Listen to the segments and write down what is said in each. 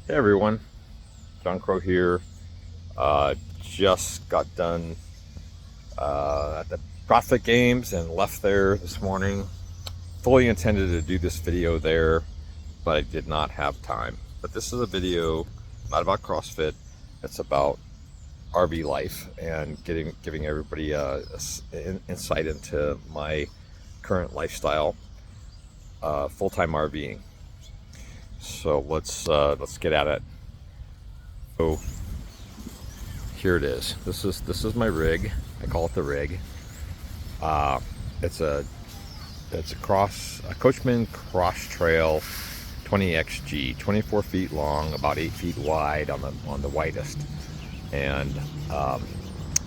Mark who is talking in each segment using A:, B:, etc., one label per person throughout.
A: Hey everyone, John Crow here. Just got done at the CrossFit Games and left there this morning. Fully intended to do this video there, but I did not have time. But this is a video not about CrossFit. It's about RV life and giving everybody insight into my current lifestyle, full-time RVing. So let's get at it. So here it is. This is my rig. I call it the rig. It's a Coachman Crosstrail 20XG, 24 feet long, about 8 feet wide on the widest, and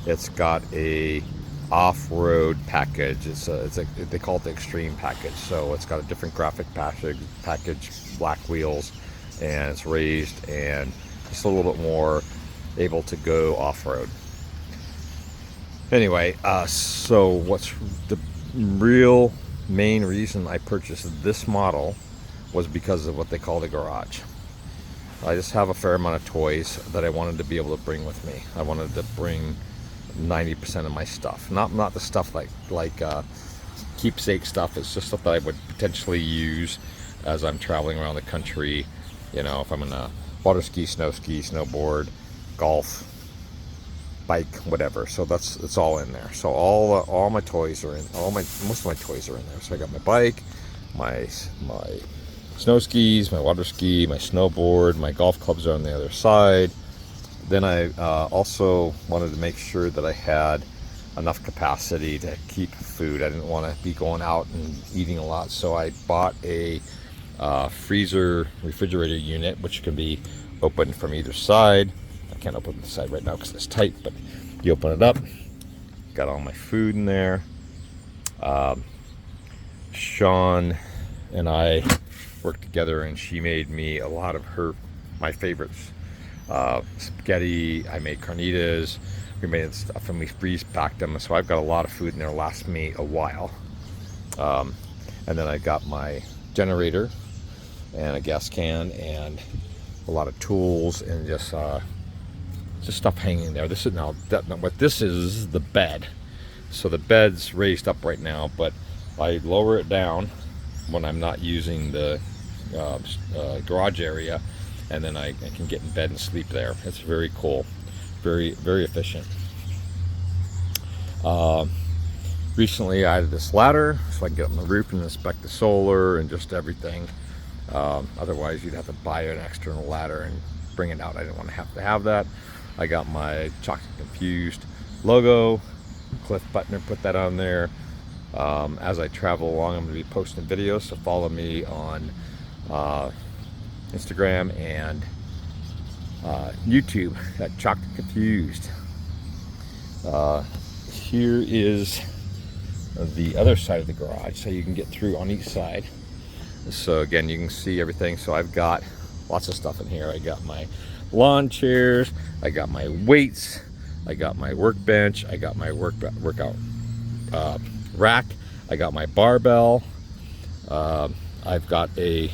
A: it's got a off-road package. They call it the extreme package. So it's got a different graphic package, black wheels, and it's raised and just a little bit more able to go off-road. Anyway, so what's the real main reason I purchased this model was because of what they call the garage. I just have a fair amount of toys that I wanted to be able to bring with me. I wanted to bring 90% of my stuff, not the stuff like keepsake stuff. It's just stuff that I would potentially use as I'm traveling around the country. You know, if I'm in a water ski, snow ski, snowboard, golf, bike, whatever. So it's all in there. So all my toys are in. Most of my toys are in there. So I got my bike, my snow skis, my water ski, my snowboard, my golf clubs are on the other side. Then I also wanted to make sure that I had enough capacity to keep food. I didn't want to be going out and eating a lot, so I bought a freezer refrigerator unit, which can be opened from either side. I can't open the side right now because it's tight, but you open it up. Got all my food in there. Sean and I worked together, and she made me a lot of my favorites. Spaghetti, I made carnitas, we made stuff and we freeze packed them, so I've got a lot of food in there, last me a while. And then I got my generator and a gas can and a lot of tools and just stuff hanging there. This is the bed. So the bed's raised up right now, but I lower it down when I'm not using the garage area, and then I can get in bed and sleep there. It's very cool, very efficient. Recently I added this ladder so I can get up on the roof and inspect the solar and just everything. Otherwise you'd have to buy an external ladder and bring it out. I didn't want to have that. I got my Chocolate Confused logo, Cliff Butner put that on there. As I travel along, I'm going to be posting videos, so follow me on Instagram and YouTube at Chocolate Confused. Here is the other side of the garage, so you can get through on each side. So again, you can see everything. So I've got lots of stuff in here. I got my lawn chairs, I got my weights, I got my workbench, I got my workout rack, I got my barbell. I've got a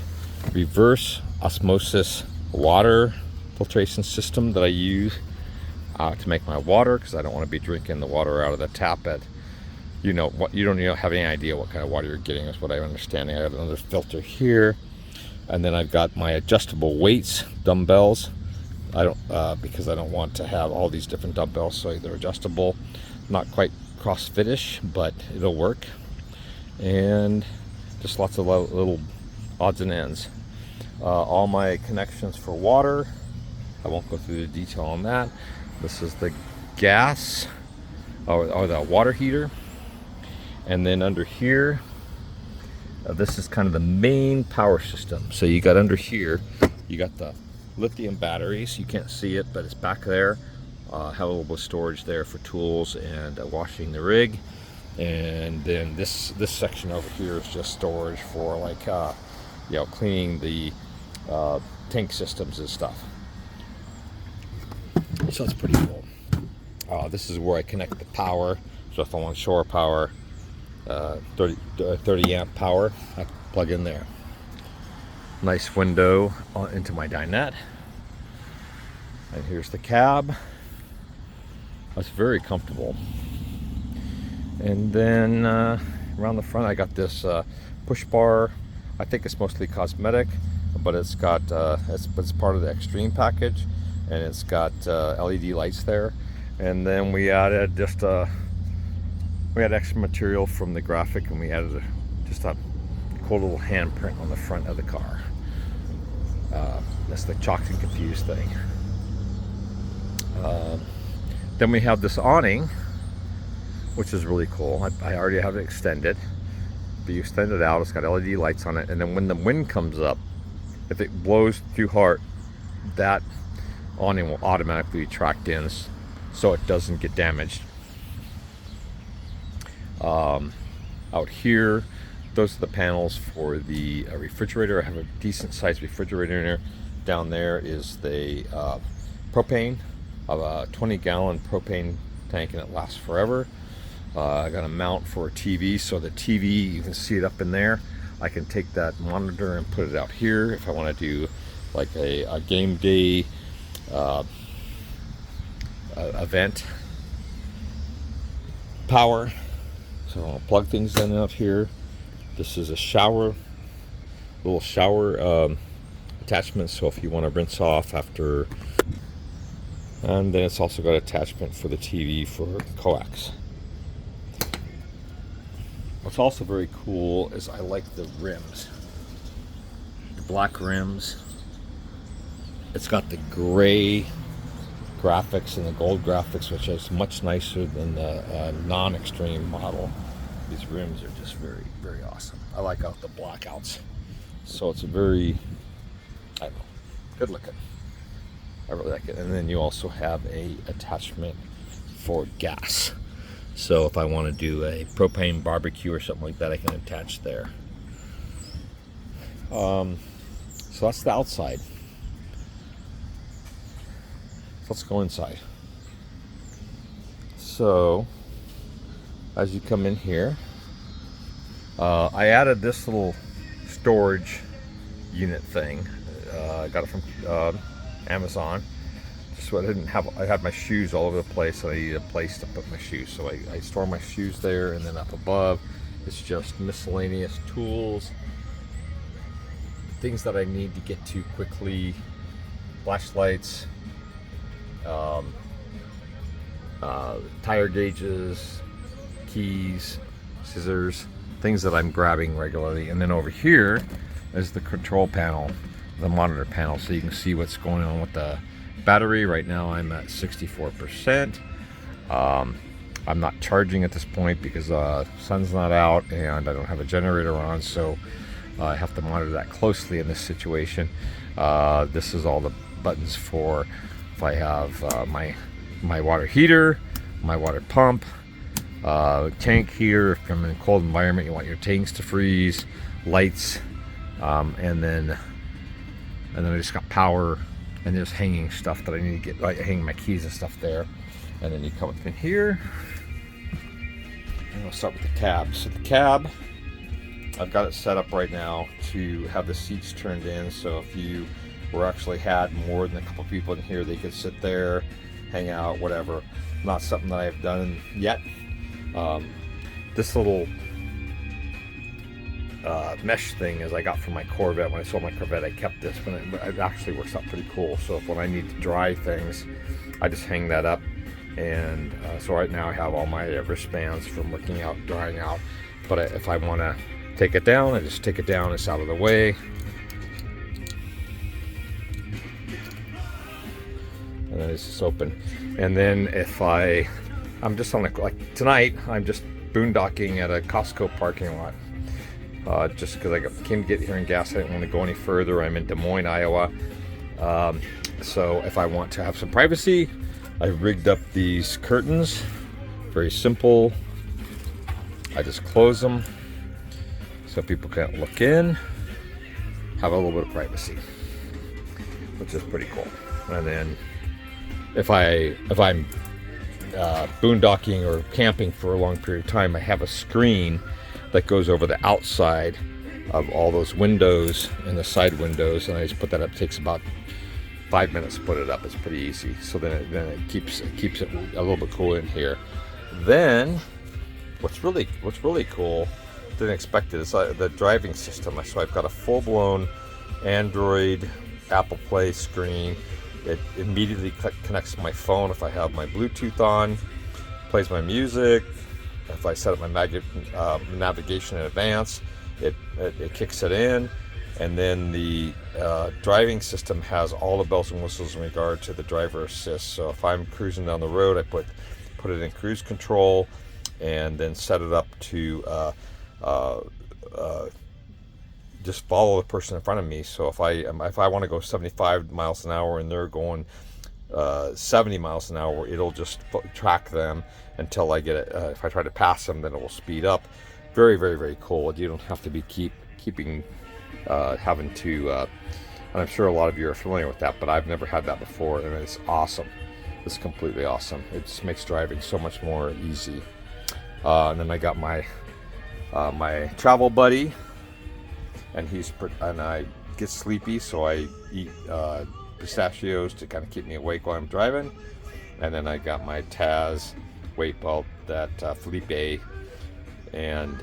A: reverse osmosis water filtration system that I use to make my water, because I don't want to be drinking the water out of the tap at, you don't have any idea what kind of water you're getting, is what I'm understanding. I got another filter here, and then I've got my adjustable weights, dumbbells. Because I don't want to have all these different dumbbells, so they're adjustable. Not quite CrossFit-ish, but it'll work. And just lots of little odds and ends. All my connections for water. I won't go through the detail on that. This is the gas or the water heater. And then under here, this is kind of the main power system. So you got under here, you got the lithium batteries. You can't see it, but it's back there. Have a little bit of storage there for tools and washing the rig. And then this section over here is just storage for cleaning the tank systems and stuff. So it's pretty cool. This is where I connect the power. So if I want shore power, 30 amp power, I plug in there. Nice window into my dinette. And here's the cab. That's very comfortable. And then around the front I got this push bar. I think it's mostly cosmetic, but it's got it's part of the extreme package, and it's got LED lights there. And then we added we had extra material from the graphic, and we added just a cool little handprint on the front of the car. That's the chalked and confused thing. Then we have this awning, which is really cool. I already have it extended, but you extend it out, it's got LED lights on it, and then when the wind comes up, if it blows too hard, that awning will automatically be tracked in so it doesn't get damaged. Out here, those are the panels for the refrigerator. I have a decent sized refrigerator in there. Down there is the propane, of a 20-gallon propane tank, and it lasts forever. I got a mount for a TV, so the TV, you can see it up in there. I can take that monitor and put it out here if I want to do like a game day event power. So I'll plug things in up here. This is a little shower attachment, so if you want to rinse off after. And then it's also got attachment for the TV for coax. What's also very cool is I like the rims. The black rims. It's got the gray graphics and the gold graphics, which is much nicer than the non-extreme model. These rims are just very, very awesome. I like out the blackouts. So it's a very, I don't know, good looking. I really like it. And then you also have a attachment for gas. So if I want to do a propane barbecue or something like that, I can attach there. So that's the outside. Let's go inside. So as you come in here, I added this little storage unit thing. I got it from Amazon. So I had my shoes all over the place, so I needed a place to put my shoes. So I store my shoes there, and then up above it's just miscellaneous tools, things that I need to get to quickly, flashlights, tire gauges, keys, scissors, things that I'm grabbing regularly. And then over here is the control panel, the monitor panel, so you can see what's going on with the battery. Right now I'm at 64%. I'm not charging at this point because sun's not out and I don't have a generator on, so I have to monitor that closely in this situation. This is all the buttons for if I have my water heater, my water pump, tank heater. If I'm in a cold environment, you want your tanks to freeze, lights, and then I just got power. And there's hanging stuff that I need to get, like hang my keys and stuff there. And then you come up in here. And we'll start with the cab. So the cab, I've got it set up right now to have the seats turned in. So if you had more than a couple people in here, they could sit there, hang out, whatever. Not something that I've done yet. This little mesh thing as I got from my Corvette. When I sold my Corvette, I kept this, but it actually works out pretty cool. So if when I need to dry things, I just hang that up. And so right now I have all my wristbands from working out, drying out. But if I want to take it down, I just take it down. It's out of the way. And then it's just open. And then if I'm just on like tonight, I'm just boondocking at a Costco parking lot. Just because I came to get here in gas, I didn't want to go any further. I'm in Des Moines, Iowa. So if I want to have some privacy, I rigged up these curtains. Very simple. I just close them so people can't look in. Have a little bit of privacy, which is pretty cool. And then if I'm boondocking or camping for a long period of time, I have a screen that goes over the outside of all those windows and the side windows, and I just put that up. It takes about 5 minutes to put it up. It's pretty easy. So then it keeps it a little bit cool in here. Then what's really cool, didn't expect it, is the driving system. So I've got a full-blown Android Apple Play screen. It immediately connects to my phone if I have my Bluetooth on, plays my music. If I set up my navigation in advance, it kicks it in. And then the driving system has all the bells and whistles in regard to the driver assist. So if I'm cruising down the road, I put it in cruise control, and then set it up to just follow the person in front of me. So if I want to go 75 miles an hour and they're going 70 miles an hour, it'll just track them until I get it. If I try to pass them, then it will speed up. Very, very, very cool. You don't have to be keeping having to. And I'm sure a lot of you are familiar with that, but I've never had that before, and it's awesome. It's completely awesome. It just makes driving so much more easy. And then I got my my travel buddy, and I get sleepy, so I eat pistachios to kind of keep me awake while I'm driving. And then I got my Taz weight belt that Felipe and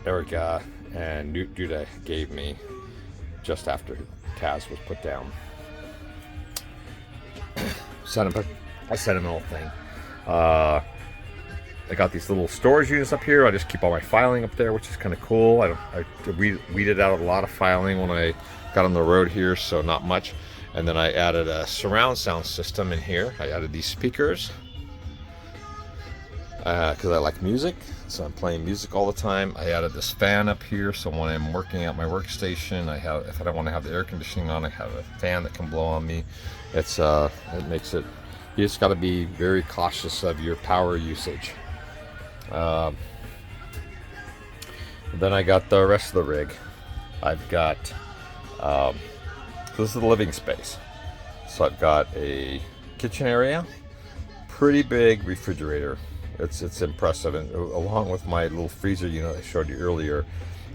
A: Erica and Duda gave me just after Taz was put down. I sent him the whole thing. I got these little storage units up here. I just keep all my filing up there, which is kind of cool. I weeded out a lot of filing when I got on the road here, so not much. And then I added a surround sound system in here. I added these speakers because I like music, so I'm playing music all the time. I added this fan up here, so when I'm working at my workstation, if I don't want to have the air conditioning on, I have a fan that can blow on me. It makes it. You just got to be very cautious of your power usage. Then I got the rest of the rig. I've got this is the living space. So I've got a kitchen area, pretty big refrigerator. It's impressive, and along with my little freezer unit I showed you earlier,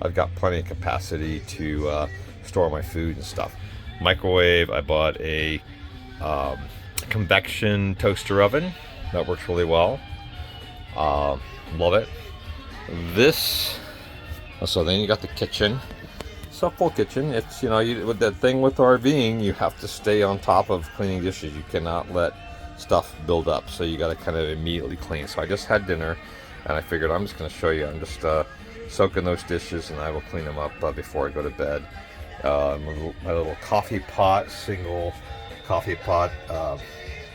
A: I've got plenty of capacity to store my food and stuff. Microwave. I bought a convection toaster oven that works really well. Love it. So then you got the kitchen. It's a full kitchen. It's, with that thing with RVing, you have to stay on top of cleaning dishes. You cannot let stuff build up, so you got to kind of immediately clean. So I just had dinner, and I figured I'm just going to show you. I'm just soaking those dishes, and I will clean them up before I go to bed. My little coffee pot, single coffee pot,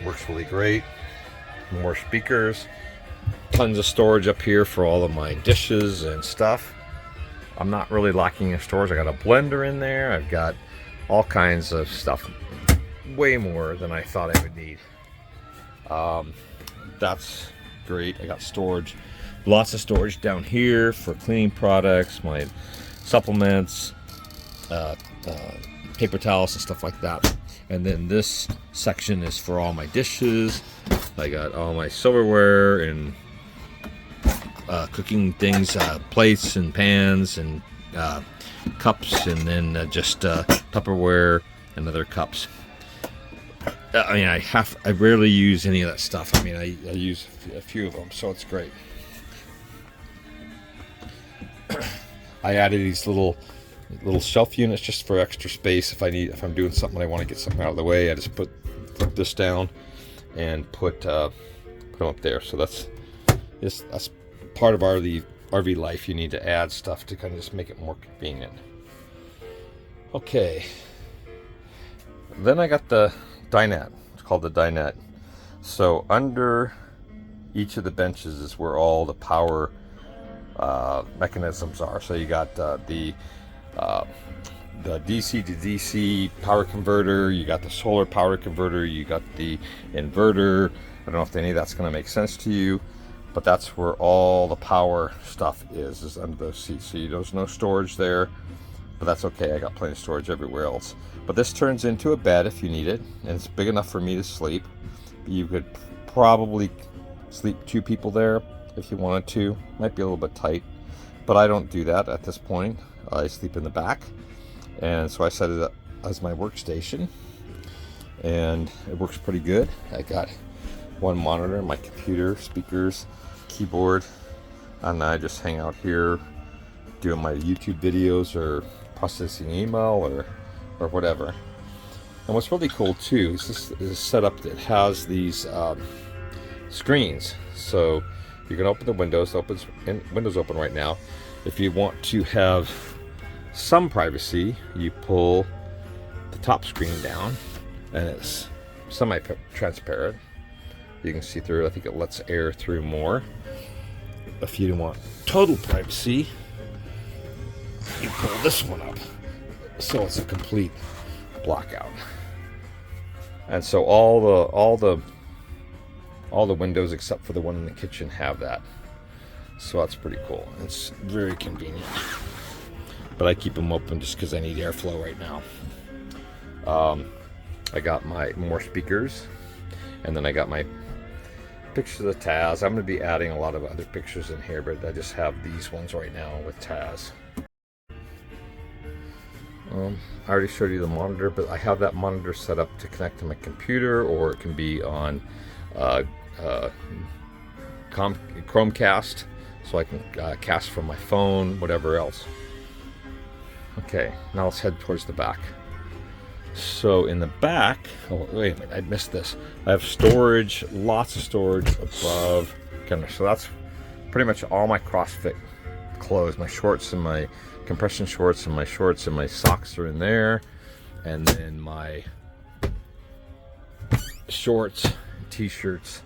A: works really great. More speakers, tons of storage up here for all of my dishes and stuff. I'm not really lacking in storage. I got a blender in there. I've got all kinds of stuff, way more than I thought I would need. That's great. I got storage, lots of storage down here for cleaning products, my supplements, paper towels and stuff like that. And then this section is for all my dishes. I got all my silverware and cooking things, plates and pans and cups, and then just Tupperware and other cups. I rarely use any of that stuff. I use a few of them, so it's great. I added these little shelf units just for extra space. If I'm doing something, I want to get something out of the way, I just flip this down and put them up there. So that's part of RV life. You need to add stuff to kind of just make it more convenient. Okay. Then I got the dinette. It's called the dinette. So under each of the benches is where all the power mechanisms are. So you got the DC to DC power converter, you got the solar power converter, you got the inverter. I don't know if any of that's going to make sense to you, but that's where all the power stuff is under those seats. So there's no storage there, but that's okay. I got plenty of storage everywhere else. But this turns into a bed if you need it, and it's big enough for me to sleep. You could probably sleep 2 people there if you wanted to. Might be a little bit tight, but I don't do that at this point. I sleep in the back, and so I set it up as my workstation. and it works pretty good. I got one monitor, my computer, speakers, keyboard, and I just hang out here doing my YouTube videos or processing email or whatever. And what's really cool too is this is a setup that has these screens. So you can open the windows. Windows open right now. If you want to have some privacy, you pull the top screen down, and it's semi-transparent. You can see through. I think it lets air through more. If you want total privacy, you pull this one up, so it's a complete blackout. And so all the windows except for the one in the kitchen have that. So that's pretty cool. It's very convenient. But I keep them open just because I need airflow right now. I got my more speakers, and then I got my pictures of Taz. I'm going to be adding a lot of other pictures in here, but I just have these ones right now with Taz. I already showed you the monitor, but I have that monitor set up to connect to my computer, or it can be on Chromecast, so I can cast from my phone, whatever else. Okay, now let's head towards the back. So in the back, oh wait a minute, I missed this. I have storage, lots of storage above. So that's pretty much all my CrossFit clothes. My shorts and my compression shorts and my shorts and my socks are in there. And then my shorts, t-shirts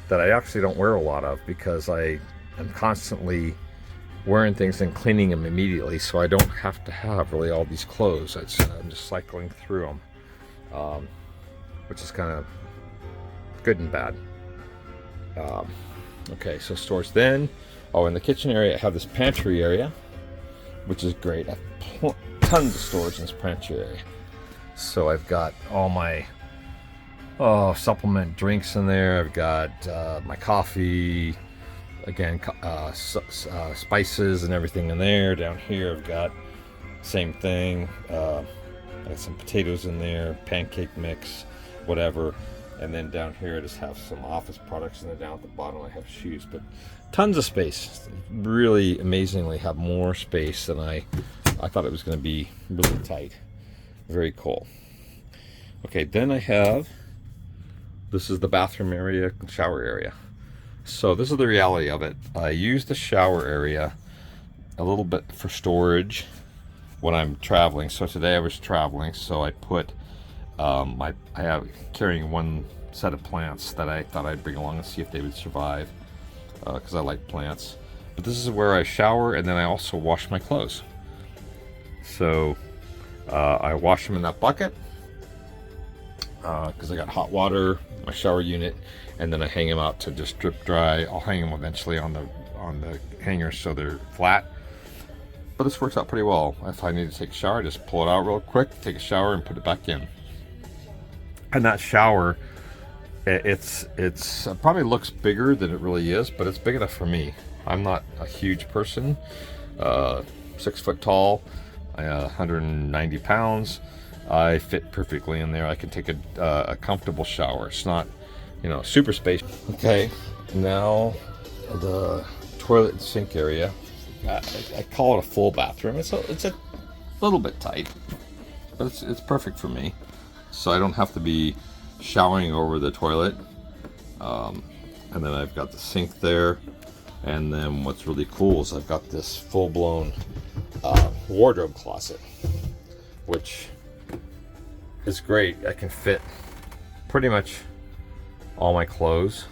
A: that I actually don't wear a lot of because I am constantly wearing things and cleaning them immediately, so I don't have to have really all these clothes. I'm just cycling through them, which is kind of good and bad. Okay, so storage then. Oh, in the kitchen area, I have this pantry area, which is great. I have tons of storage in this pantry area. So I've got all my supplement drinks in there. I've got my coffee, again, spices and everything in there. Down here I've got same thing. I got some potatoes in there, pancake mix, whatever. And then down here I just have some office products, and then down at the bottom I have shoes. But tons of space. Really amazingly have more space than I thought it was going to be. Really tight. Very cool. Okay, then I have, this is the bathroom area, shower area. So this is the reality of it. I use the shower area a little bit for storage when I'm traveling. So today I was traveling, so I put I have carrying one set of plants that I thought I'd bring along and see if they would survive, because I like plants. But this is where I shower, and then I also wash my clothes. So I wash them in that bucket because I got hot water, my shower unit, and then I hang them out to just drip dry. I'll hang them eventually on the hanger so they're flat. But this works out pretty well. If I need to take a shower, I just pull it out real quick, take a shower, and put it back in. And that shower, it's probably looks bigger than it really is, but it's big enough for me. I'm not a huge person, 6 foot tall, 190 pounds. I fit perfectly in there. I can take a comfortable shower. It's not, super space. Okay, now the toilet and sink area. I call it a full bathroom. It's a little bit tight, but it's perfect for me. So I don't have to be showering over the toilet. And then I've got the sink there. And then what's really cool is I've got this full-blown wardrobe closet, which is great. I can fit pretty much all my clothes.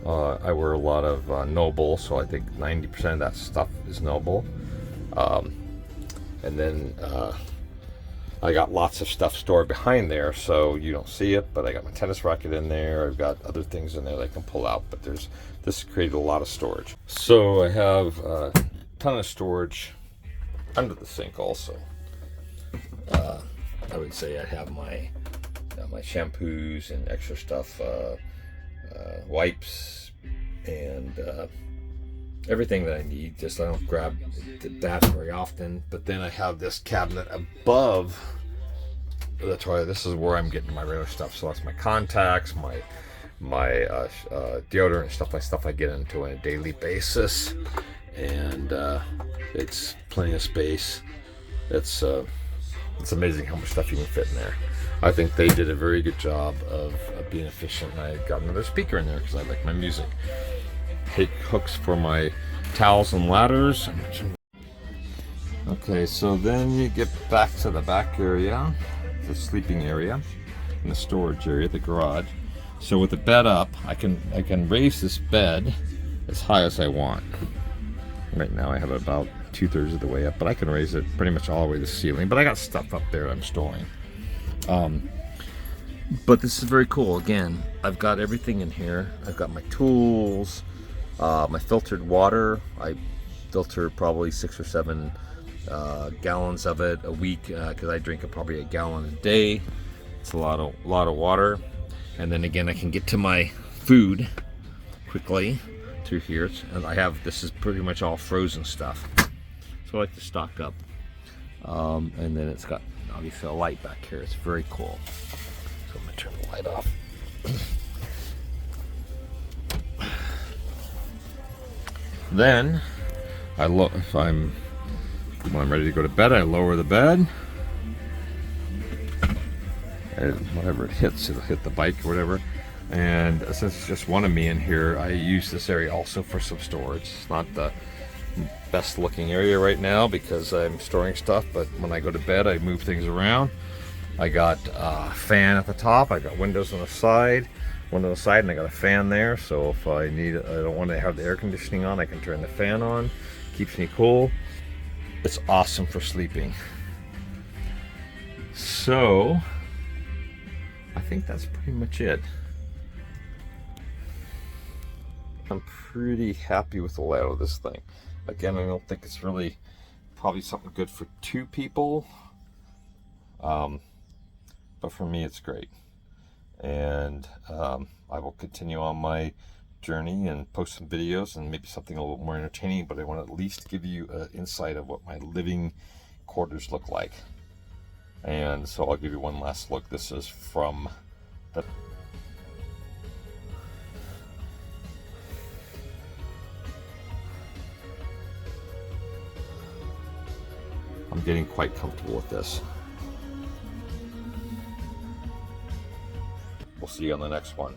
A: I wear a lot of Noble, so I think 90% of that stuff is Noble. And then I got lots of stuff stored behind there, so you don't see it, but I got my tennis racket in there. I've got other things in there that I can pull out, but this created a lot of storage. So I have a ton of storage under the sink also. I would say I have my shampoos and extra stuff, wipes, and everything that I need. Just I don't grab that very often. But then I have this cabinet above that's why this is where I'm getting my regular stuff. So that's my contacts, my deodorant and stuff I get into on a daily basis, and it's plenty of space. It's amazing how much stuff you can fit in there. I think they did a very good job of being efficient. And I got another speaker in there because I like my music. Take hooks for my towels and ladders. Okay, so then you get back to the back area, the sleeping area, and the storage area, the garage. So with the bed up, I can raise this bed as high as I want. Right now I have it about 2/3 of the way up, but I can raise it pretty much all the way to the ceiling. But I got stuff up there I'm storing. But this is very cool. Again, I've got everything in here. I've got my tools, my filtered water. I filter probably 6 or 7 gallons of it a week because I drink probably a gallon a day. It's a lot of water. And then again, I can get to my food quickly through here. And this is pretty much all frozen stuff. So I like to stock up. And then it's got obviously a light back here. It's very cool. So I'm gonna turn the light off. Then when I'm ready to go to bed, I lower the bed. And whatever it hits, it'll hit the bike or whatever. And since it's just one of me in here, I use this area also for some storage. It's not the best looking area right now because I'm storing stuff, but when I go to bed, I move things around. I got a fan at the top. I got windows on the side, and I got a fan there. So if I don't want to have the air conditioning on, I can turn the fan on. Keeps me cool. It's awesome for sleeping. So I think that's pretty much it. I'm pretty happy with the layout of this thing. Again, I don't think it's really probably something good for 2 people. But for me, it's great. And I will continue on my journey and post some videos and maybe something a little more entertaining, but I want to at least give you an insight of what my living quarters look like. And so I'll give you one last look. This is from the I'm getting quite comfortable with this. We'll see you on the next one.